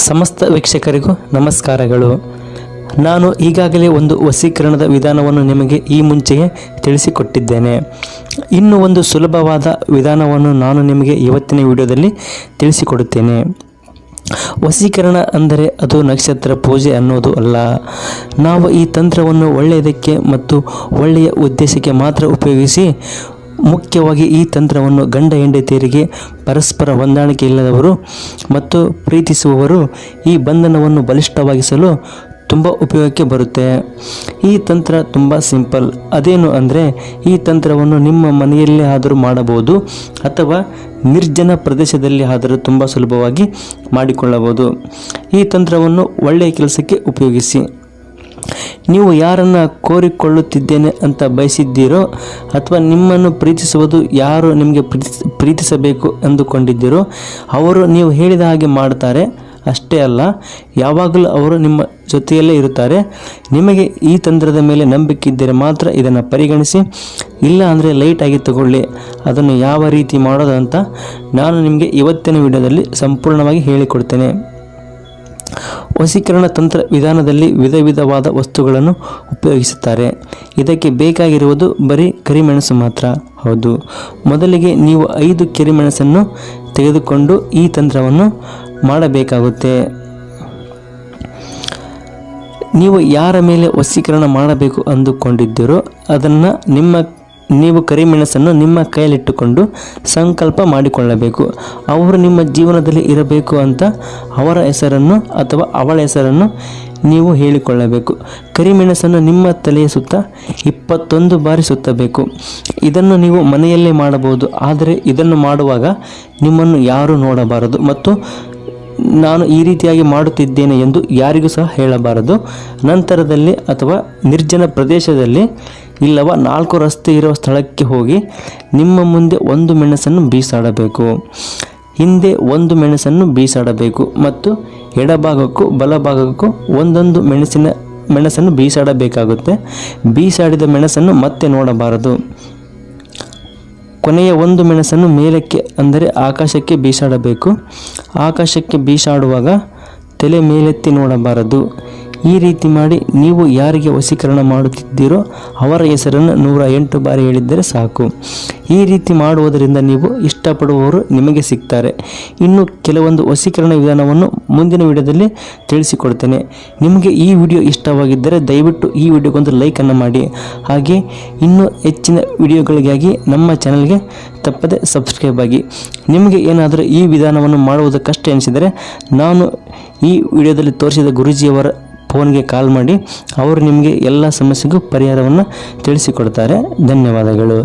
ಸಮಸ್ತ ವೀಕ್ಷಕರಿಗೂ ನಮಸ್ಕಾರಗಳು. ನಾನು ಈಗಾಗಲೇ ಒಂದು ವಶೀಕರಣದ ವಿಧಾನವನ್ನು ನಿಮಗೆ ಈ ಮುಂಚೆಯೇ ತಿಳಿಸಿಕೊಟ್ಟಿದ್ದೇನೆ. ಇನ್ನು ಒಂದು ಸುಲಭವಾದ ವಿಧಾನವನ್ನು ನಾನು ನಿಮಗೆ ಇವತ್ತಿನ ವಿಡಿಯೋದಲ್ಲಿ ತಿಳಿಸಿಕೊಡುತ್ತೇನೆ. ವಶೀಕರಣ ಅಂದರೆ ಅದು ನಕ್ಷತ್ರ ಪೂಜೆ ಅನ್ನೋದು ಅಲ್ಲ. ನಾವು ಈ ತಂತ್ರವನ್ನು ಒಳ್ಳೆಯದಕ್ಕೆ ಮತ್ತು ಒಳ್ಳೆಯ ಉದ್ದೇಶಕ್ಕೆ ಮಾತ್ರ ಉಪಯೋಗಿಸಿ, ಮುಖ್ಯವಾಗಿ ಈ ತಂತ್ರವನ್ನು ಗಂಡ ಹೆಂಡತಿಯರಿಗೆ, ಪರಸ್ಪರ ಹೊಂದಾಣಿಕೆ ಇಲ್ಲದವರು ಮತ್ತು ಪ್ರೀತಿಸುವವರು ಈ ಬಂಧನವನ್ನು ಬಲಿಷ್ಠವಾಗಿಸಲು ತುಂಬ ಉಪಯೋಗಕ್ಕೆ ಬರುತ್ತೆ. ಈ ತಂತ್ರ ತುಂಬ ಸಿಂಪಲ್. ಅದೇನು ಅಂದರೆ, ಈ ತಂತ್ರವನ್ನು ನಿಮ್ಮ ಮನೆಯಲ್ಲೇ ಆದರೂ ಮಾಡಬಹುದು ಅಥವಾ ನಿರ್ಜನ ಪ್ರದೇಶದಲ್ಲಿ ಆದರೂ ತುಂಬ ಸುಲಭವಾಗಿ ಮಾಡಿಕೊಳ್ಳಬಹುದು. ಈ ತಂತ್ರವನ್ನು ಒಳ್ಳೆಯ ಕೆಲಸಕ್ಕೆ ಉಪಯೋಗಿಸಿ. ನೀವು ಯಾರನ್ನು ಕೋರಿಕೊಳ್ಳುತ್ತಿದ್ದೇನೆ ಅಂತ ಬಯಸಿದ್ದೀರೋ ಅಥವಾ ನಿಮ್ಮನ್ನು ಪ್ರೀತಿಸುವುದು ಯಾರು ನಿಮಗೆ ಪ್ರೀತಿಸಬೇಕು ಎಂದುಕೊಂಡಿದ್ದೀರೋ ಅವರು ನೀವು ಹೇಳಿದ ಹಾಗೆ ಮಾಡ್ತಾರೆ. ಅಷ್ಟೇ ಅಲ್ಲ, ಯಾವಾಗಲೂ ಅವರು ನಿಮ್ಮ ಜೊತೆಯಲ್ಲೇ ಇರುತ್ತಾರೆ. ನಿಮಗೆ ಈ ತಂತ್ರದ ಮೇಲೆ ನಂಬಿಕೆ ಇದ್ದರೆ ಮಾತ್ರ ಇದನ್ನು ಪರಿಗಣಿಸಿ, ಇಲ್ಲ ಅಂದರೆ ಲೈಟಾಗಿ ತಗೊಳ್ಳಿ. ಅದನ್ನು ಯಾವ ರೀತಿ ಮಾಡೋದು ಅಂತ ನಾನು ನಿಮಗೆ ಇವತ್ತಿನ ವಿಡಿಯೋದಲ್ಲಿ ಸಂಪೂರ್ಣವಾಗಿ ಹೇಳಿಕೊಡ್ತೇನೆ. ವಶೀಕರಣ ತಂತ್ರ ವಿಧಾನದಲ್ಲಿ ವಿಧ ವಿಧವಾದ ವಸ್ತುಗಳನ್ನು ಉಪಯೋಗಿಸುತ್ತಾರೆ. ಇದಕ್ಕೆ ಬೇಕಾಗಿರುವುದು ಬರೀ ಕರಿಮೆಣಸು ಮಾತ್ರ. ಹೌದು, ಮೊದಲಿಗೆ ನೀವು 5 ಕರಿಮೆಣಸನ್ನು ತೆಗೆದುಕೊಂಡು ಈ ತಂತ್ರವನ್ನು ಮಾಡಬೇಕಾಗುತ್ತೆ. ನೀವು ಯಾರ ಮೇಲೆ ವಶೀಕರಣ ಮಾಡಬೇಕು ಅಂದುಕೊಂಡಿದ್ದೀರೋ ಅದನ್ನು ನೀವು ಕರಿಮೆಣಸನ್ನು ನಿಮ್ಮ ಕೈಯಲ್ಲಿಟ್ಟುಕೊಂಡು ಸಂಕಲ್ಪ ಮಾಡಿಕೊಳ್ಳಬೇಕು. ಅವರು ನಿಮ್ಮ ಜೀವನದಲ್ಲಿ ಇರಬೇಕು ಅಂತ ಅವರ ಹೆಸರನ್ನು ಅಥವಾ ಅವಳ ಹೆಸರನ್ನು ನೀವು ಹೇಳಿಕೊಳ್ಳಬೇಕು. ಕರಿಮೆಣಸನ್ನು ನಿಮ್ಮ ತಲೆಯ ಸುತ್ತ 21 ಬಾರಿ ಸುತ್ತಬೇಕು. ಇದನ್ನು ನೀವು ಮನೆಯಲ್ಲೇ ಮಾಡಬಹುದು, ಆದರೆ ಇದನ್ನು ಮಾಡುವಾಗ ನಿಮ್ಮನ್ನು ಯಾರೂ ನೋಡಬಾರದು ಮತ್ತು ನಾನು ಈ ರೀತಿಯಾಗಿ ಮಾಡುತ್ತಿದ್ದೇನೆ ಎಂದು ಯಾರಿಗೂ ಸಹ ಹೇಳಬಾರದು. ನಂತರದಲ್ಲಿ ಅಥವಾ ನಿರ್ಜನ ಪ್ರದೇಶದಲ್ಲಿ ಇಲ್ಲವ 4 ರಸ್ತೆ ಇರುವ ಸ್ಥಳಕ್ಕೆ ಹೋಗಿ ನಿಮ್ಮ ಮುಂದೆ 1 ಮೆಣಸನ್ನು ಬೀಸಾಡಬೇಕು, ಹಿಂದೆ 1 ಮೆಣಸನ್ನು ಬೀಸಾಡಬೇಕು ಮತ್ತು ಎಡಭಾಗಕ್ಕೂ ಬಲಭಾಗಕ್ಕೂ ಒಂದೊಂದು ಮೆಣಸನ್ನು ಬೀಸಾಡಬೇಕಾಗುತ್ತೆ. ಬೀಸಾಡಿದ ಮೆಣಸನ್ನು ಮತ್ತೆ ನೋಡಬಾರದು. ಕೊನೆಯ 1 ಮೆಣಸನ್ನು ಮೇಲಕ್ಕೆ ಅಂದರೆ ಆಕಾಶಕ್ಕೆ ಬೀಸಾಡಬೇಕು. ಆಕಾಶಕ್ಕೆ ಬೀಸಾಡುವಾಗ ತಲೆ ಮೇಲೆತ್ತಿ ನೋಡಬಾರದು. ಈ ರೀತಿ ಮಾಡಿ ನೀವು ಯಾರಿಗೆ ವಶೀಕರಣ ಮಾಡುತ್ತಿದ್ದೀರೋ ಅವರ ಹೆಸರನ್ನು 108 ಬಾರಿ ಹೇಳಿದ್ದರೆ ಸಾಕು. ಈ ರೀತಿ ಮಾಡುವುದರಿಂದ ನೀವು ಇಷ್ಟಪಡುವವರು ನಿಮಗೆ ಸಿಗ್ತಾರೆ. ಇನ್ನು ಕೆಲವೊಂದು ವಶೀಕರಣ ವಿಧಾನವನ್ನು ಮುಂದಿನ ವಿಡಿಯೋದಲ್ಲಿ ತಿಳಿಸಿಕೊಡ್ತೇನೆ. ನಿಮಗೆ ಈ ವಿಡಿಯೋ ಇಷ್ಟವಾಗಿದ್ದರೆ ದಯವಿಟ್ಟು ಈ ವಿಡಿಯೋಗೊಂದು ಲೈಕನ್ನು ಮಾಡಿ. ಹಾಗೆ ಇನ್ನೂ ಹೆಚ್ಚಿನ ವಿಡಿಯೋಗಳಿಗಾಗಿ ನಮ್ಮ ಚಾನಲ್ಗೆ ತಪ್ಪದೆ ಸಬ್ಸ್ಕ್ರೈಬ್ ಆಗಿ. ನಿಮಗೆ ಏನಾದರೂ ಈ ವಿಧಾನವನ್ನು ಮಾಡುವುದು ಕಷ್ಟ ಎನಿಸಿದರೆ ನಾನು ಈ ವಿಡಿಯೋದಲ್ಲಿ ತೋರಿಸಿದ ಗುರೂಜಿಯವರ ಫೋನ್ಗೆ ಕಾಲ್ ಮಾಡಿ ಅವರು ನಿಮಗೆ ಎಲ್ಲ ಸಮಸ್ಯೆಗೂ ಪರಿಹಾರವನ್ನು ತಿಳಿಸಿಕೊಡ್ತಾರೆ. ಧನ್ಯವಾದಗಳು.